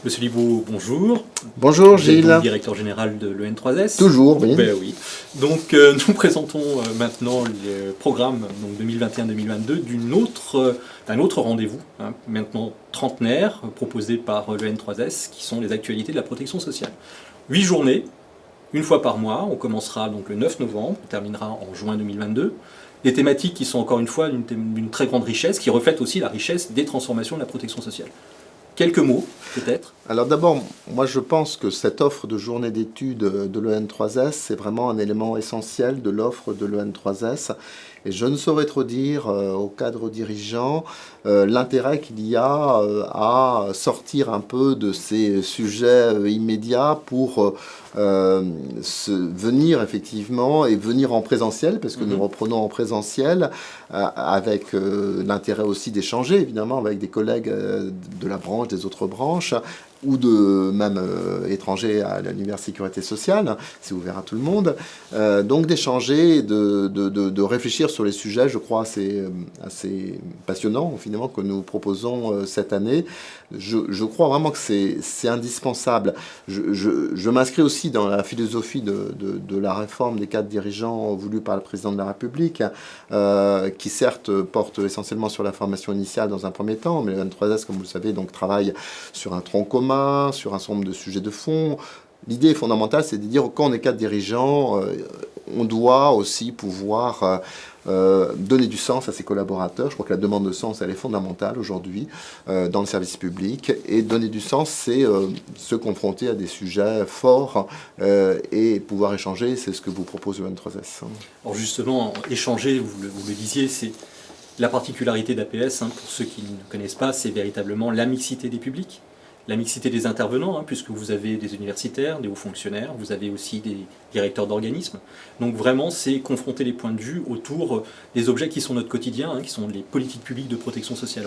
Monsieur Libaud, bonjour. Bonjour Vous êtes Gilles. donc directeur général de l'EN3S. Toujours, oui. Ben oui. Donc nous présentons maintenant le programme 2021-2022 d'un autre rendez-vous, maintenant trentenaire, proposé par l'EN3S, qui sont les actualités de la protection sociale. 8 journées, une fois par mois. On commencera donc le 9 novembre, on terminera en juin 2022. Des thématiques qui sont encore une fois d'une très grande richesse, qui reflètent aussi la richesse des transformations de la protection sociale. Quelques mots, peut-être. Alors d'abord, moi je pense que cette offre de journée d'études de l'EN3S, c'est vraiment un élément essentiel de l'offre de l'EN3S. Et je ne saurais trop dire aux cadres dirigeants l'intérêt qu'il y a à sortir un peu de ces sujets immédiats pour venir effectivement et venir en présentiel, parce que nous reprenons en présentiel, avec l'intérêt aussi d'échanger évidemment avec des collègues de la branche, des autres branches, ou de même étrangers à l'univers sécurité sociale, c'est ouvert à tout le monde, donc d'échanger, de réfléchir sur les sujets, je crois, assez passionnants finalement que nous proposons cette année. Je crois vraiment que c'est indispensable. Je m'inscris aussi dans la philosophie de la réforme des cadres dirigeants voulue par le président de la République, qui certes porte essentiellement sur la formation initiale dans un premier temps, mais le N3S, comme vous le savez, donc travaille sur un tronc commun, sur un certain nombre de sujets de fond. L'idée fondamentale, c'est de dire que quand on est cadre dirigeant, on doit aussi pouvoir donner du sens à ses collaborateurs. Je crois que la demande de sens, elle est fondamentale aujourd'hui dans le service public. Et donner du sens, c'est se confronter à des sujets forts et pouvoir échanger. C'est ce que vous propose le N3S. Alors justement, échanger, vous le disiez, c'est la particularité d'APS, pour ceux qui ne connaissent pas, c'est véritablement la mixité des publics, la mixité des intervenants, puisque vous avez des universitaires, des hauts fonctionnaires, vous avez aussi des directeurs d'organismes. Donc vraiment, c'est confronter les points de vue autour des objets qui sont notre quotidien, qui sont les politiques publiques de protection sociale.